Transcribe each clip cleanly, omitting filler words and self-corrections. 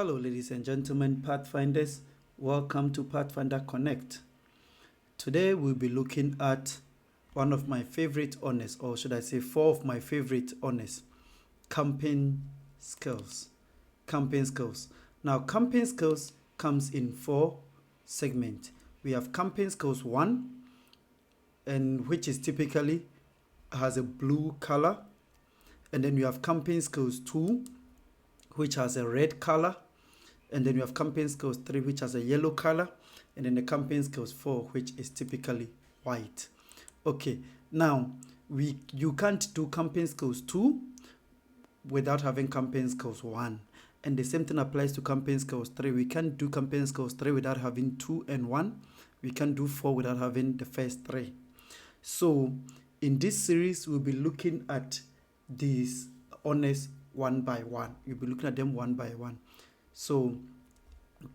Hello, ladies and gentlemen, Pathfinders. Welcome to Pathfinder Connect. Today we'll be looking at one of my favorite honors, or should I say four of my favorite honors, camping skills. Camping skills. Now, camping skills comes in four segments. We have camping skills 1, and which is typically has a blue color. And then you have camping skills 2, which has a red color. And then you have camping skills 3, which has a yellow color. And then the camping skills 4, which is typically white. Okay, now you can't do camping skills 2 without having camping skills 1. And the same thing applies to camping skills 3. We can't do camping skills 3 without having 2 and 1. We can't do 4 without having the first 3. So in this series, we'll be looking at these honors one by one. You'll be looking at them one by one. So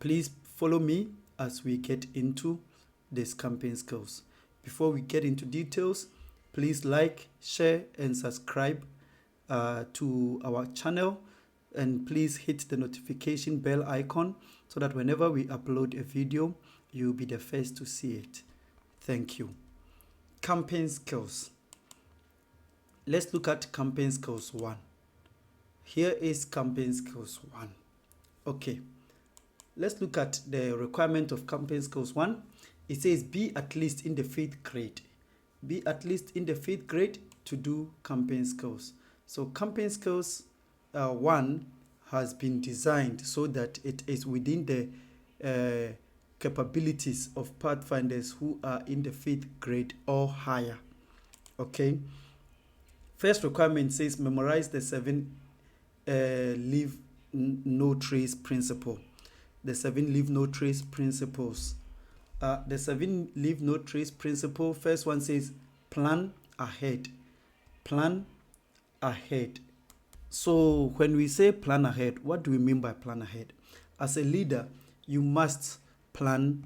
please follow me as we get into these camping skills. Before we get into details, please like, share, and subscribe to our channel. And please hit the notification bell icon so that whenever we upload a video, you'll be the first to see it. Thank you. Camping skills. Let's look at camping skills 1. Here is camping skills 1. Okay. Let's look at the requirement of camping skills 1. It says be at least in the 5th grade. Be at least in the 5th grade to do camping skills. So camping skills 1 has been designed so that it is within the capabilities of Pathfinders who are in the 5th grade or higher. Okay. First requirement says memorize the 7 leave no trace principle. The 7 leave no trace principles. The 7 leave no trace principle. First one says plan ahead. Plan ahead. So when we say plan ahead, what do we mean by plan ahead? As a leader, you must plan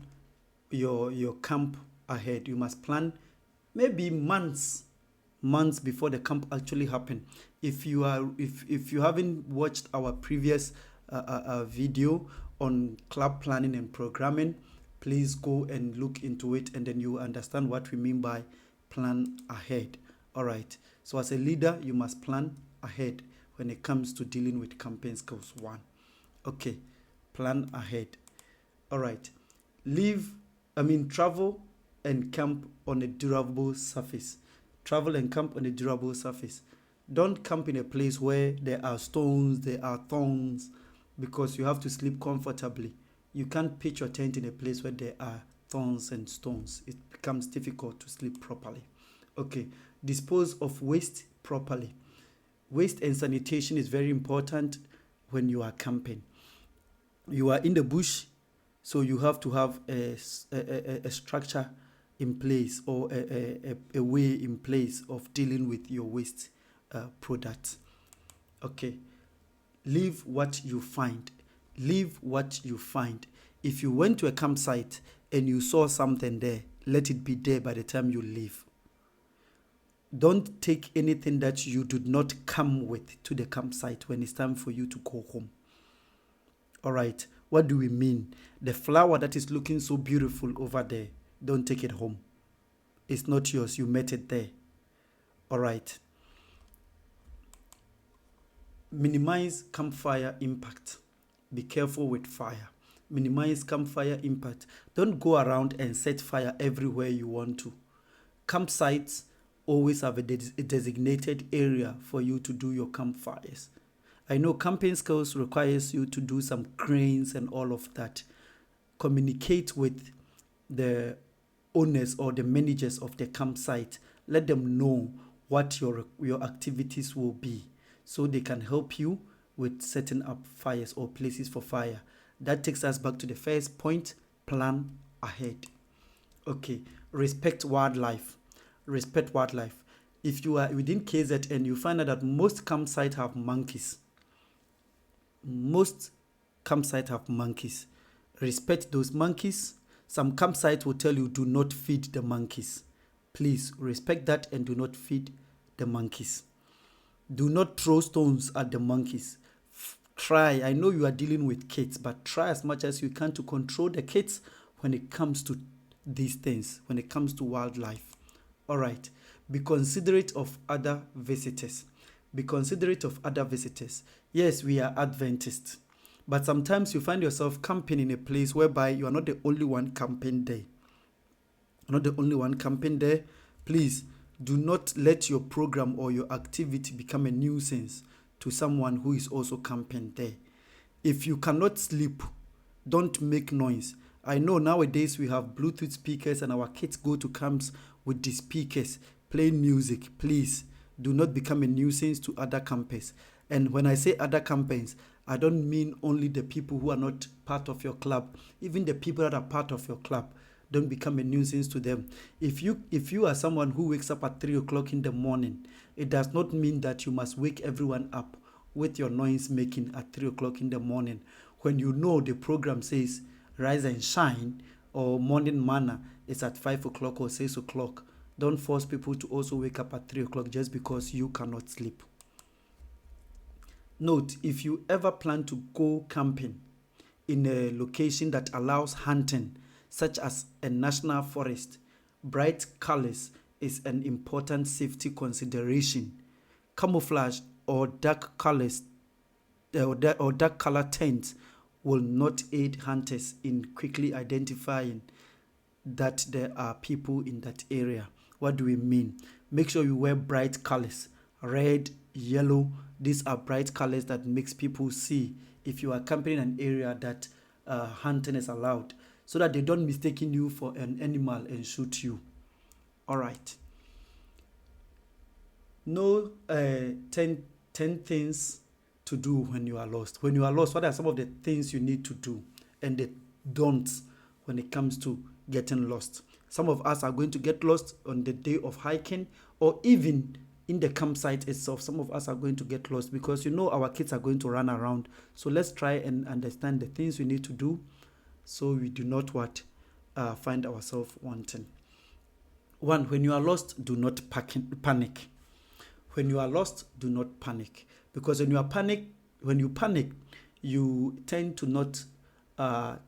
your camp ahead. You must plan maybe months before the camp actually happen. If you haven't watched our previous video on club planning and programming, please go and look into it, and then you understand what we mean by plan ahead. All right. So as a leader, you must plan ahead when it comes to dealing with camping skills 1. Okay. Plan ahead. All right. Travel and camp on a durable surface. Travel and camp on a durable surface. Don't camp in a place where there are stones, there are thorns, because you have to sleep comfortably. You can't pitch your tent in a place where there are thorns and stones. It becomes difficult to sleep properly. Okay. Dispose of waste properly. Waste and sanitation is very important when you are camping. You are in the bush, so you have to have a structure in place, or a way in place of dealing with your waste products. Okay. Leave what you find. Leave what you find. If you went to a campsite and you saw something there, let it be there by the time you leave. Don't take anything that you did not come with to the campsite when it's time for you to go home. All right. What do we mean? The flower that is looking so beautiful over there, don't take it home. It's not yours. You met it there. All right. Minimize campfire impact. Be careful with fire. Minimize campfire impact. Don't go around and set fire everywhere you want to. Campsites always have a designated area for you to do your campfires. I know camping skills requires you to do some cranes and all of that. Communicate with the owners or the managers of the campsite. Let them know what your activities will be, so they can help you with setting up fires or places for fire. That takes us back to the first point, plan ahead. Okay, respect wildlife. Respect wildlife. If you are within KZN, you find out that most campsites have monkeys. Most campsites have monkeys. Respect those monkeys. Some campsites will tell you do not feed the monkeys. Please respect that and do not feed the monkeys. Do not throw stones at the monkeys. try. I know you are dealing with kids, but try as much as you can to control the kids when it comes to these things, when it comes to wildlife. All right. Be considerate of other visitors. Be considerate of other visitors. Yes, we are Adventists, but sometimes you find yourself camping in a place whereby you are not the only one camping there. You're not the only one camping there. Please do not let your program or your activity become a nuisance to someone who is also camping there. If you cannot sleep, don't make noise. I know nowadays we have Bluetooth speakers and our kids go to camps with the speakers playing music. Please do not become a nuisance to other campers. And when I say other campers, I don't mean only the people who are not part of your club. Even the people that are part of your club, don't become a nuisance to them. If you are someone who wakes up at 3 o'clock in the morning, it does not mean that you must wake everyone up with your noise making at 3 o'clock in the morning. When you know the program says rise and shine or morning manna is at 5 o'clock or 6 o'clock, don't force people to also wake up at 3 o'clock just because you cannot sleep. Note, if you ever plan to go camping in a location that allows hunting, such as a national forest, bright colors is an important safety consideration. Camouflage or dark colors or dark color tents will not aid hunters in quickly identifying that there are people in that area. What do we mean? Make sure you wear bright colors, red, yellow. These are bright colors that makes people see if you are camping in an area that hunting is allowed, so that they don't mistaken you for an animal and shoot you. All right. Know 10 things to do when you are lost. When you are lost, what are some of the things you need to do and the don'ts when it comes to getting lost? Some of us are going to get lost on the day of hiking or even in the campsite itself. Some of us are going to get lost because our kids are going to run around. So let's try and understand the things we need to do so we do not find ourselves wanting. 1, when you are lost, do not panic. When you are lost, do not panic. Because when you panic, you tend to not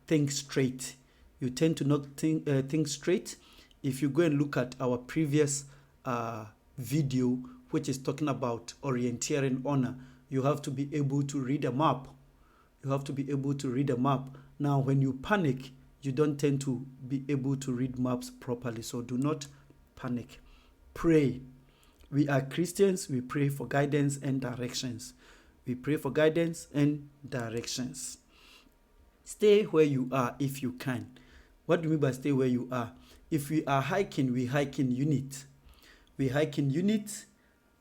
think straight. You tend to not think straight. If you go and look at our previous video, which is talking about orienteering honor, you have to be able to read a map. Now, when you panic, you don't tend to be able to read maps properly. So do not panic. Pray. We are Christians. We pray for guidance and directions. Stay where you are if you can. What do you mean by stay where you are? If we are hiking, we hike in unit.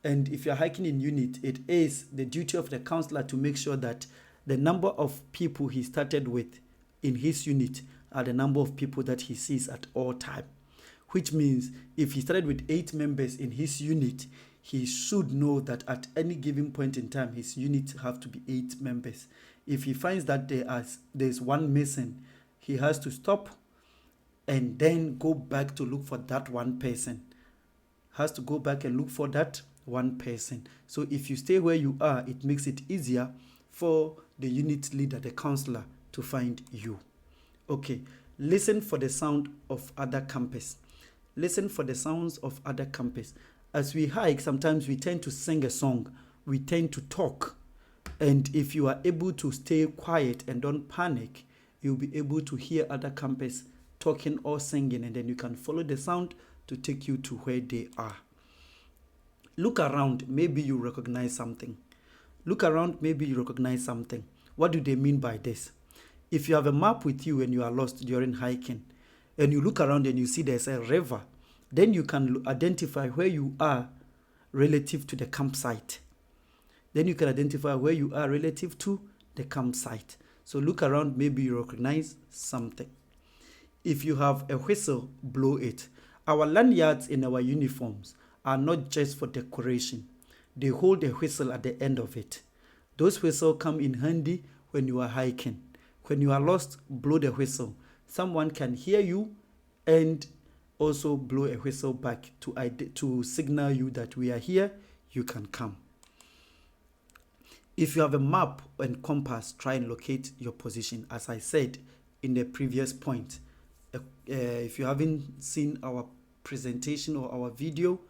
And if you're hiking in unit, it is the duty of the counselor to make sure that the number of people he started with in his unit are the number of people that he sees at all time. Which means if he started with 8 members in his unit, he should know that at any given point in time, his unit have to be 8 members. If he finds that there's one missing, he has to stop and then go back to look for that one person. So if you stay where you are, it makes it easier for the unit leader, the counselor, to find you. Okay, listen for the sound of other campers. As we hike, sometimes we tend to sing a song. We tend to talk. And if you are able to stay quiet and don't panic, you'll be able to hear other campers talking or singing, and then you can follow the sound to take you to where they are. Look around, maybe you recognize something. What do they mean by this? If you have a map with you and you are lost during hiking, and you look around and you see there's a river, then you can identify where you are relative to the campsite. So look around, maybe you recognize something. If you have a whistle, blow it. Our lanyards in our uniforms are not just for decoration. They hold a whistle at the end of it. Those whistles come in handy when you are hiking. When you are lost, blow the whistle. Someone can hear you and also blow a whistle back to signal you that we are here, you can come. If you have a map and compass, try and locate your position. As I said in the previous point, if you haven't seen our presentation or our video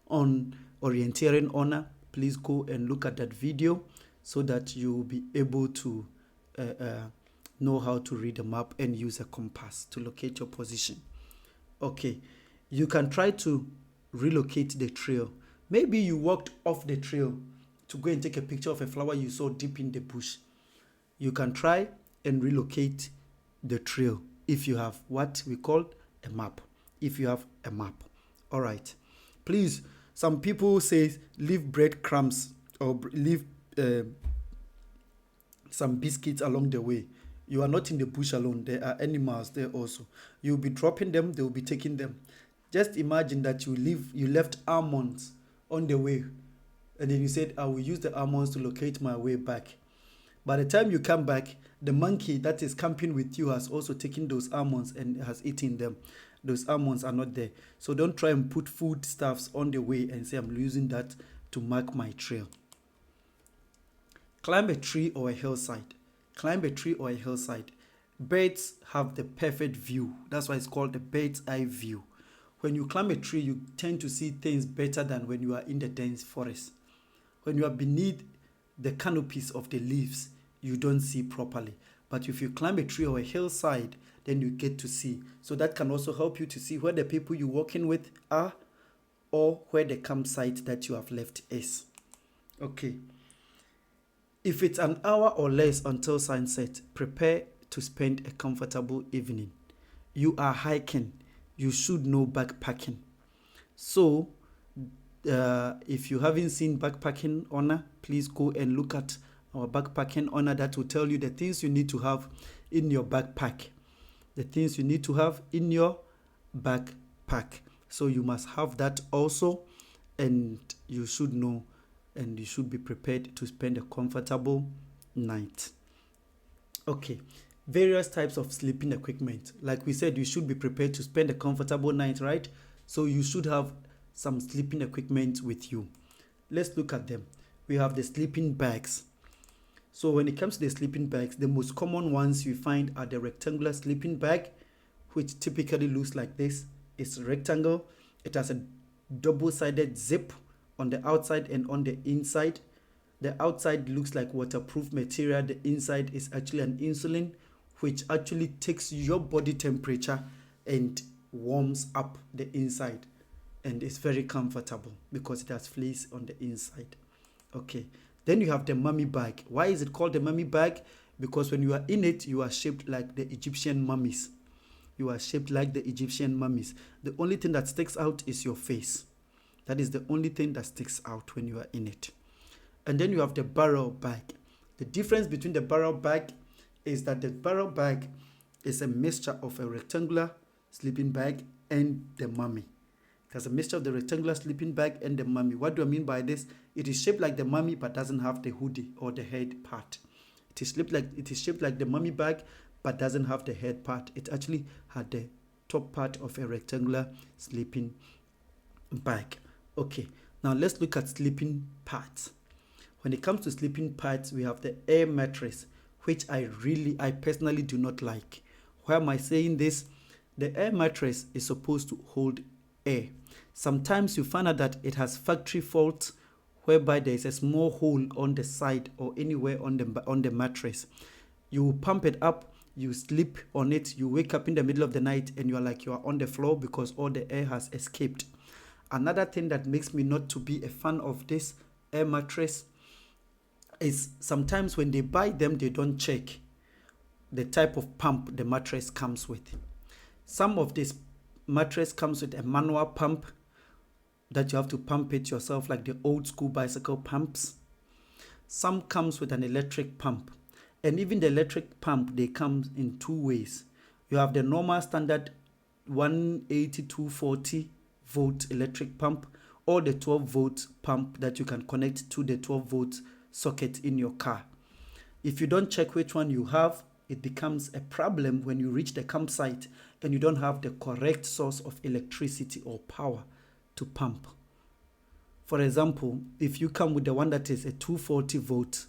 on orienteering honor, please go and look at that video so that you will be able to know how to read a map and use a compass to locate your position. Okay, you can try to relocate the trail. Maybe you walked off the trail to go and take a picture of a flower you saw deep in the bush. You can try and relocate the trail if you have what we call a map. If you have a map. All right. Please, some people say leave breadcrumbs or leave some biscuits along the way. You are not in the bush alone. There are animals there also. You'll be dropping them. They will be taking them. Just imagine that you left almonds on the way, and then you said, I will use the almonds to locate my way back. By the time you come back, the monkey that is camping with you has also taken those almonds and has eaten them. Those almonds are not there. So don't try and put foodstuffs on the way and say, I'm using that to mark my trail. Climb a tree or a hillside. Climb a tree or a hillside. Birds have the perfect view. That's why it's called the bird's eye view. When you climb a tree, you tend to see things better than when you are in the dense forest. When you are beneath the canopies of the leaves, you don't see properly. But if you climb a tree or a hillside, then you get to see. So that can also help you to see where the people you're walking with are or where the campsite that you have left is. Okay. If it's an hour or less until sunset, prepare to spend a comfortable evening. You are hiking. You should know backpacking. So, if you haven't seen backpacking honor, please go and look at our backpacking honor that will tell you the things you need to have in your backpack. The things you need to have in your backpack. So you must have that also, and you should know and you should be prepared to spend a comfortable night. Okay. Various types of sleeping equipment. Like we said, you should be prepared to spend a comfortable night, right? So you should have some sleeping equipment with you. Let's look at them. We have the sleeping bags. So when it comes to the sleeping bags, the most common ones you find are the rectangular sleeping bag, which typically looks like this. It's rectangle. It has a double-sided zip on the outside and on the inside. The outside looks like waterproof material. The inside is actually an insulin, which actually takes your body temperature and warms up the inside. And it's very comfortable because it has fleece on the inside. Okay. Then you have the mummy bag. Why is it called the mummy bag? Because when you are in it, you are shaped like the Egyptian mummies. You are shaped like the Egyptian mummies. The only thing that sticks out is your face. That is the only thing that sticks out when you are in it. And then you have the barrel bag. The difference between the barrel bag is that the barrel bag is a mixture of a rectangular sleeping bag and the mummy. It has a mixture of the rectangular sleeping bag and the mummy. What do I mean by this? It is shaped like the mummy but doesn't have the hoodie or the head part. It is shaped like the mummy bag but doesn't have the head part. It actually had the top part of a rectangular sleeping bag. Okay, now let's look at sleeping pads. When it comes to sleeping pads, we have the air mattress, which I personally do not like. Why am I saying this? The air mattress is supposed to hold air. Sometimes you find out that it has factory faults whereby there is a small hole on the side or anywhere on the mattress. You pump it up, you sleep on it, you wake up in the middle of the night and you are like you are on the floor because all the air has escaped. Another thing that makes me not to be a fan of this air mattress is sometimes when they buy them, they don't check the type of pump the mattress comes with. Some of this mattress comes with a manual pump that you have to pump it yourself, like the old school bicycle pumps. Some comes with an electric pump. And even the electric pump, they come in two ways. You have the normal standard 180 240 volt electric pump or the 12 volt pump that you can connect to the 12 volt socket in your car. If you don't check which one you have, it becomes a problem when you reach the campsite and you don't have the correct source of electricity or power to pump. For example, if you come with the one that is a 240 volt,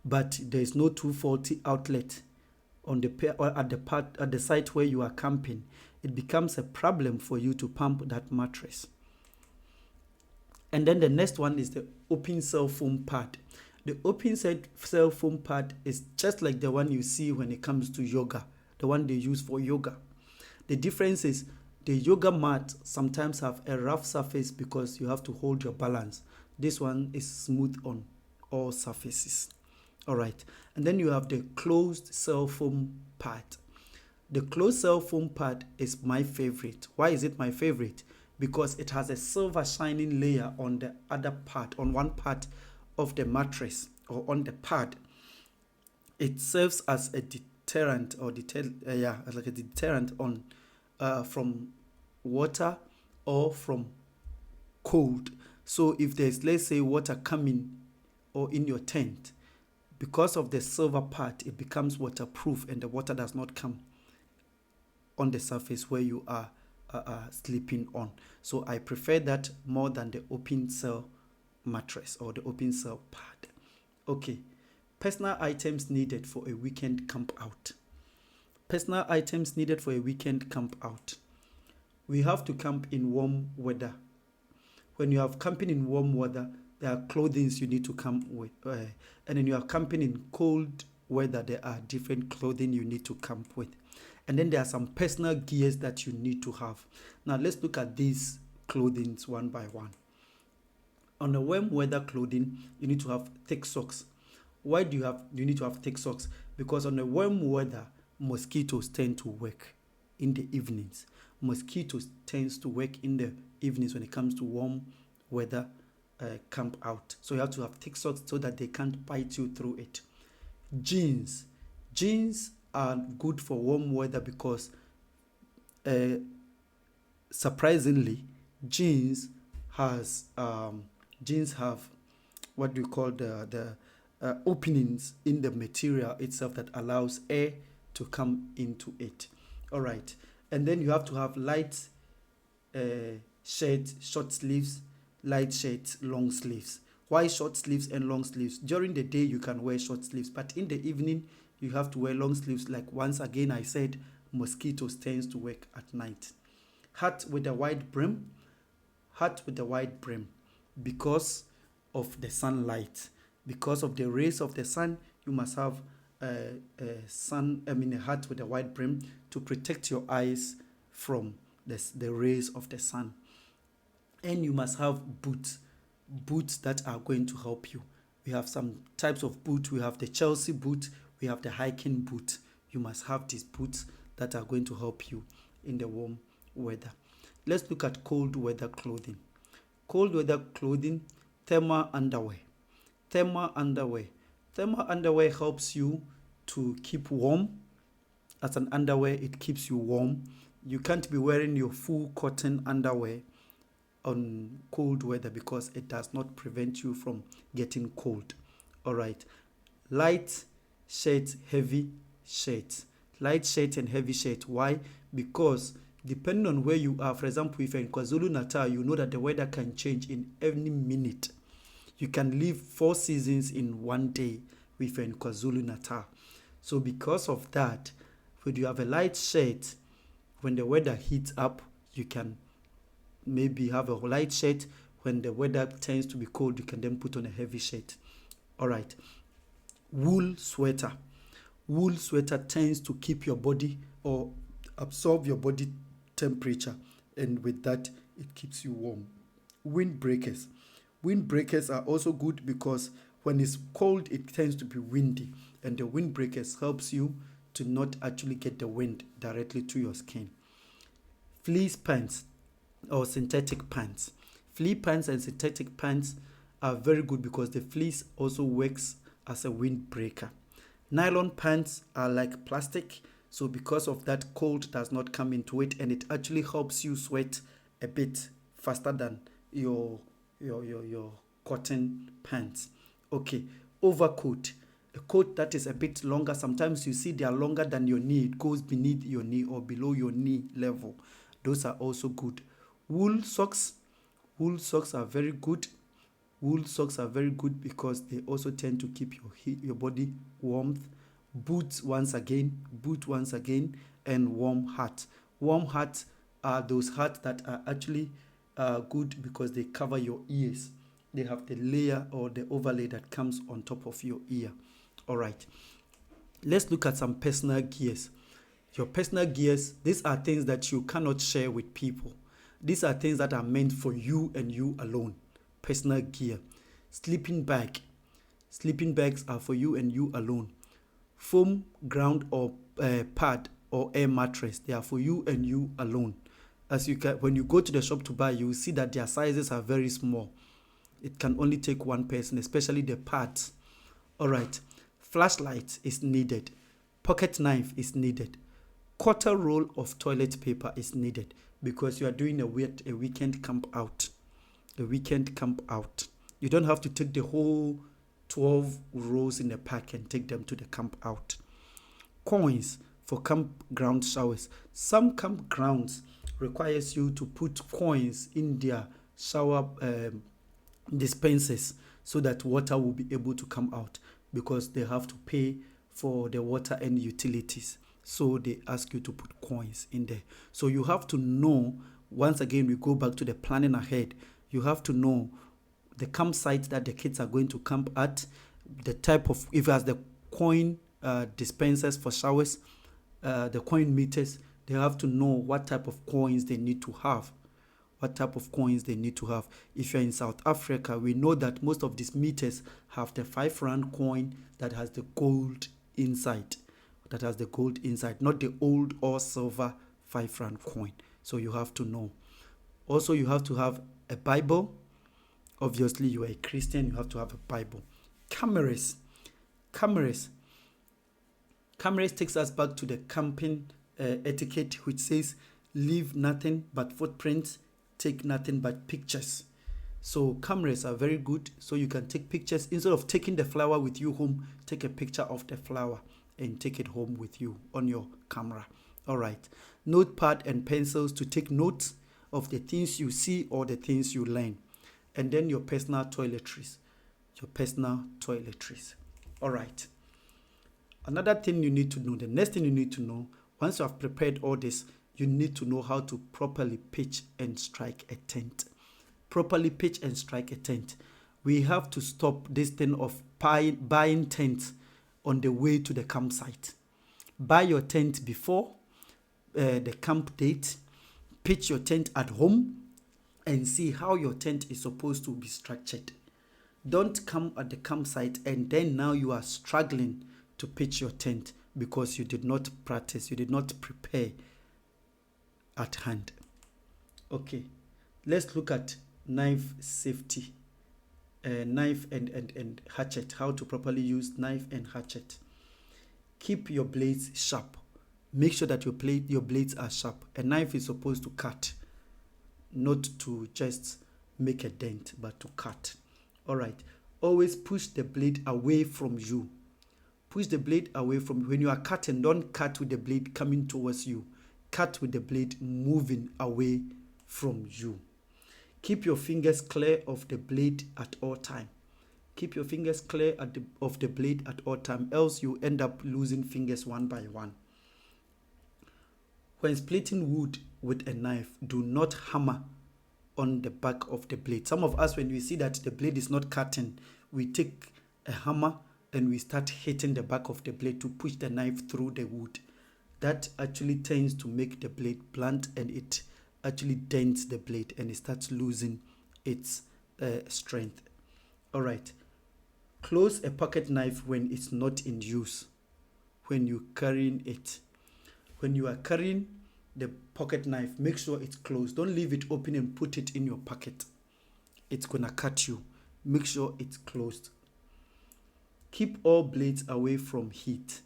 but there is no 240 outlet on the or at the site where you are camping, it becomes a problem for you to pump that mattress. And then the next one is the open cell foam pad. The open cell foam pad is just like the one you see when it comes to yoga, the one they use for yoga. The difference is the yoga mat sometimes have a rough surface because you have to hold your balance. This one is smooth on all surfaces. All right. And then you have the closed cell foam pad. The closed cell foam pad is my favorite. Why is it my favorite? Because it has a silver shining layer on the other part, on one part of the mattress or on the pad. It serves as a deterrent or like a deterrent on from water or from cold. So if there's, let's say, water coming or in your tent, because of the silver part, it becomes waterproof and the water does not come on the surface where you are sleeping on. So I prefer that more than the open cell mattress or the open cell pad. Okay, personal items needed for a weekend camp out. Personal items needed for a weekend camp out. We have to camp in warm weather. When you are camping in warm weather, there are clothing you need to camp with. And when you are camping in cold weather, there are different clothing you need to camp with. And then there are some personal gears that you need to have. Now let's look at these clothing one by one. On the warm weather clothing, you need to have thick socks. Why do you need to have thick socks? Because on the warm weather, mosquitoes tend to work in the evenings. Mosquitoes tends to work in the evenings when it comes to warm weather camp out. So you have to have thick socks so that they can't bite you through it. Jeans are good for warm weather because surprisingly, jeans have what do you call the openings in the material itself that allows air to come into it. All right, and then you have to have light shirt, short sleeves, light shirt, long sleeves. Why short sleeves and long sleeves? During the day you can wear short sleeves, but in the evening you have to wear long sleeves. Like once again I said, mosquitoes tends to work at night. Hat with a wide brim. Because of the sunlight, because of the rays of the sun, you must have a hat with a wide brim to protect your eyes from the rays of the sun. And you must have boots that are going to help you. We have some types of boot. We have the Chelsea boot, we have the hiking boot. You must have these boots that are going to help you in the warm weather. Let's look at cold weather clothing. Cold weather clothing, thermal underwear. Thermal underwear helps you to keep warm. As an underwear, it keeps you warm. You can't be wearing your full cotton underwear on cold weather because it does not prevent you from getting cold. All right. Light shirt, heavy shirt. Light shirt and heavy shirt. Why? Because depending on where you are, for example, if you're in KwaZulu-Natal, you know that the weather can change in every minute. You can live 4 seasons in one day if you're in KwaZulu-Natal. So because of that, when you have a light shirt, when the weather heats up, you can maybe have a light shirt. When the weather tends to be cold, you can then put on a heavy shirt. All right. Wool sweater. Wool sweater tends to keep your body or absorb your body temperature, and with that it keeps you warm. Windbreakers are also good because when it's cold it tends to be windy, and the windbreakers helps you to not actually get the wind directly to your skin. Fleece pants or synthetic pants. Fleece pants and synthetic pants are very good because the fleece also works as a windbreaker. Nylon pants are like plastic, so because of that, cold does not come into it, and it actually helps you sweat a bit faster than your cotton pants. Okay, overcoat. A coat that is a bit longer. Sometimes you see they are longer than your knee. It goes beneath your knee or below your knee level. Those are also good. Wool socks. Wool socks are very good. Wool socks are very good because they also tend to keep your body warmth. Boots once again, and warm hats. Warm hats are those hats that are actually good because they cover your ears. They have the layer or the overlay that comes on top of your ear. All right. Let's look at some personal gears. Your personal gears, these are things that you cannot share with people. These are things that are meant for you and you alone. Personal gear. Sleeping bag. Sleeping bags are for you and you alone. Foam, ground or pad or air mattress, they are for you and you alone. When you go to the shop to buy, you will see that their sizes are very small. It can only take one person, especially the pads. All right. Flashlight is needed. Pocket knife is needed. Quarter roll of toilet paper is needed because you are doing a weekend camp out. A weekend camp out. You don't have to take the whole 12 rolls in a pack and take them to the camp out. Coins for campground showers. Some campgrounds requires you to put coins in their shower dispensers so that water will be able to come out because they have to pay for the water and utilities. So they ask you to put coins in there. So you have to know, once again, we go back to the planning ahead. You have to know the campsite that the kids are going to camp at, the type of, if it has the coin dispensers for showers, the coin meters, they have to know what type of coins they need to have. If you're in South Africa, we know that most of these meters have the 5 rand coin that has the gold inside. Not the old or silver 5 rand coin. So you have to know. Also, you have to have a Bible. Obviously, you are a Christian, you have to have a Bible. Cameras takes us back to the camping etiquette, which says, leave nothing but footprints, take nothing but pictures. So cameras are very good, so you can take pictures. Instead of taking the flower with you home, take a picture of the flower and take it home with you on your camera. All right. Notepad and pencils to take notes of the things you see or the things you learn. And then your personal toiletries. All right. Another thing you need to know, the next thing you need to know, once you have prepared all this, you need to know how to properly pitch and strike a tent. We have to stop this thing of buying tents on the way to the campsite. Buy your tent before the camp date. Pitch your tent at home and see how your tent is supposed to be structured. Don't come at the campsite and then now you are struggling to pitch your tent because you did not practice, you did not prepare at hand. Okay, let's look at knife safety. Knife and hatchet, how to properly use knife and hatchet. Keep your blades sharp. Make sure that your blades are sharp. A knife is supposed to cut, not to just make a dent, but to cut. All right. Always push the blade away from you. When you are cutting, don't cut with the blade coming towards you. Cut with the blade moving away from you. Keep your fingers clear of the blade at all time. Of the blade at all time, else you end up losing fingers one by one. When splitting wood with a knife, do not hammer on the back of the blade. Some of us, when we see that the blade is not cutting, we take a hammer and we start hitting the back of the blade to push the knife through the wood. That actually tends to make the blade blunt and it actually dents the blade and it starts losing its strength. All right. Close a pocket knife when it's not in use. When you're carrying it. When you are carrying the pocket knife, make sure it's closed. Don't leave it open and put it in your pocket. It's gonna cut you. Make sure it's closed. Keep all blades away from heat.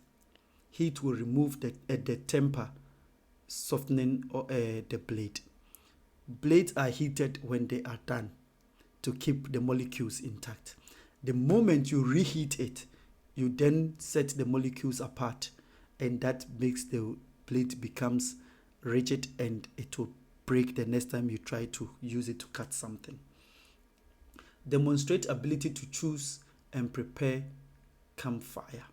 Heat will remove the temper, softening the blade. Blades are heated when they are done to keep the molecules intact. The moment you reheat it, you then set the molecules apart, and that makes the blade becomes rigid and it will break the next time you try to use it to cut something. Demonstrate ability to choose and prepare campfire.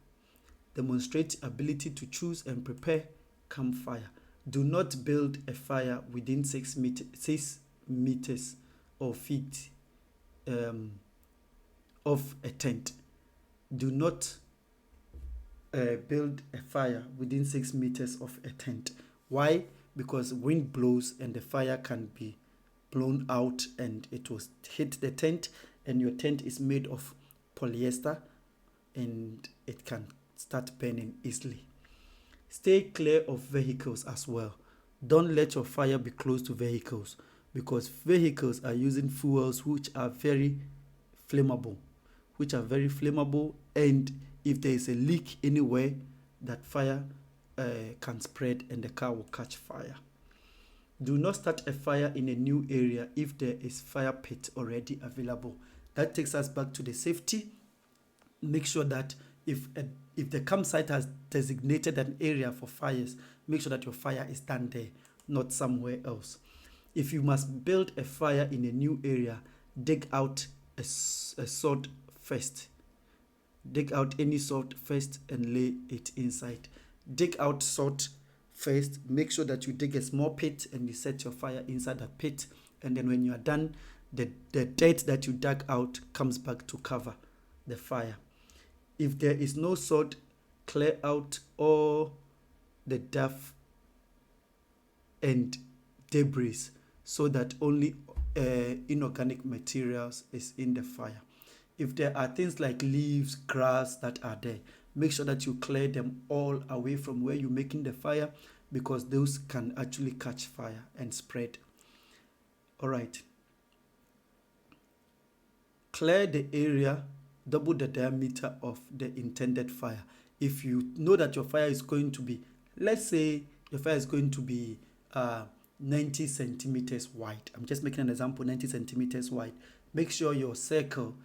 Demonstrate ability to choose and prepare campfire. Do not build a fire within 6 meters or feet of a tent. Do not build a fire within 6 meters of a tent. Why? Because wind blows and the fire can be blown out and it will hit the tent, and your tent is made of polyester and it can start burning easily. Stay clear of vehicles as well. Don't let your fire be close to vehicles, because vehicles are using fuels which are very flammable, and if there is a leak anywhere, that fire can spread and the car will catch fire. Do not start a fire in a new area if there is fire pit already available. That takes us back to the safety. Make sure that if the campsite has designated an area for fires, make sure that your fire is done there, not somewhere else. If you must build a fire in a new area, dig out a sod first. Dig out any sod first and lay it inside. Dig out sod first. Make sure that you dig a small pit and you set your fire inside the pit. And then when you are done, the dirt that you dug out comes back to cover the fire. If there is no sod, clear out all the duff and debris so that only inorganic materials is in the fire. If there are things like leaves, grass that are there, make sure that you clear them all away from where you're making the fire, because those can actually catch fire and spread. All right. Clear the area, double the diameter of the intended fire. If you know that your fire is going to be, let's say your fire is going to be 90 centimeters wide. I'm just making an example, 90 centimeters wide. Make sure your circle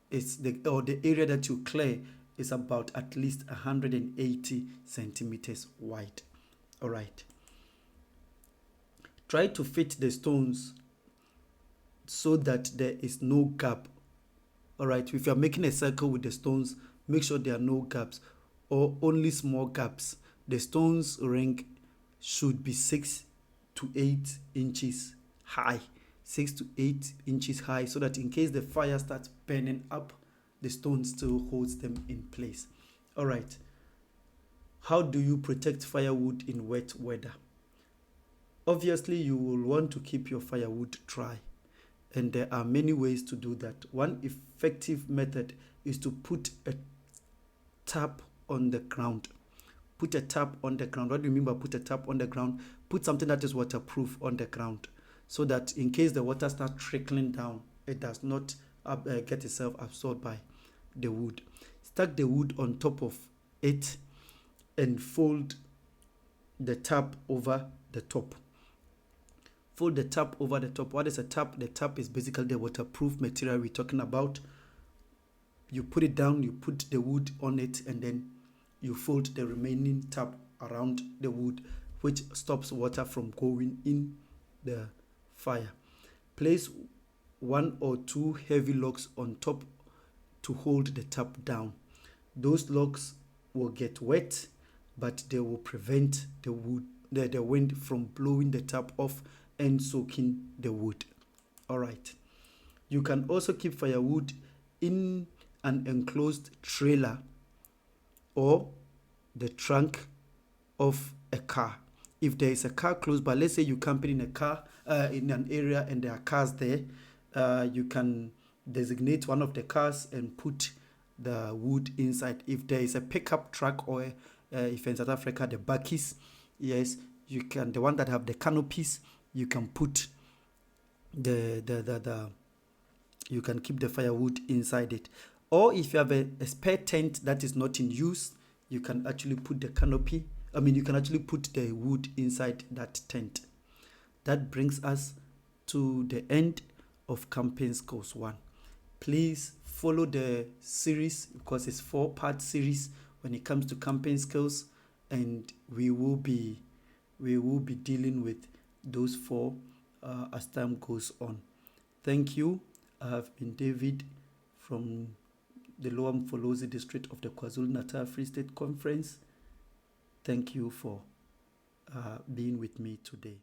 is the area that you clear is about at least 180 centimeters wide. All right. Try to fit the stones so that there is no gap. All right. If you're making a circle with the stones, make sure there are no gaps or only small gaps. The stones ring should be 6 to 8 inches high. 6 to 8 inches high, so that in case the fire starts burning up, the stone still holds them in place. All right. How do you protect firewood in wet weather? Obviously, you will want to keep your firewood dry, and there are many ways to do that. One effective method is to put a tap on the ground. Put a tap on the ground. What do you mean by put a tap on the ground? Put something that is waterproof on the ground, so that in case the water starts trickling down, it does not get itself absorbed by the wood. Stack the wood on top of it and fold the tap over the top. Fold the tap over the top. What is a tap? The tap is basically the waterproof material we're talking about. You put it down, you put the wood on it, and then you fold the remaining tap around the wood, which stops water from going in the fire. Place 1 or 2 heavy logs on top to hold the tap down. Those logs will get wet, but they will prevent the wind from blowing the tap off and soaking the wood. All right. You can also keep firewood in an enclosed trailer or the trunk of a car. If there is a car close by, let's say you're camping in a car in an area and there are cars there, you can designate one of the cars and put the wood inside. If there is a pickup truck, or if in South Africa the bakkies, yes, you can, the one that have the canopies, you can put you can keep the firewood inside it. Or if you have a spare tent that is not in use, you can actually put the canopy, you can actually put the wood inside that tent. That brings us to the end of Camping Skills 1. Please follow the series, because it's 4-part series when it comes to camping skills, and we will be dealing with those 4 as time goes on. Thank you. I have been David from the Lower Mfolozi district of the KwaZulu-Natal Free State Conference. Thank you for being with me today.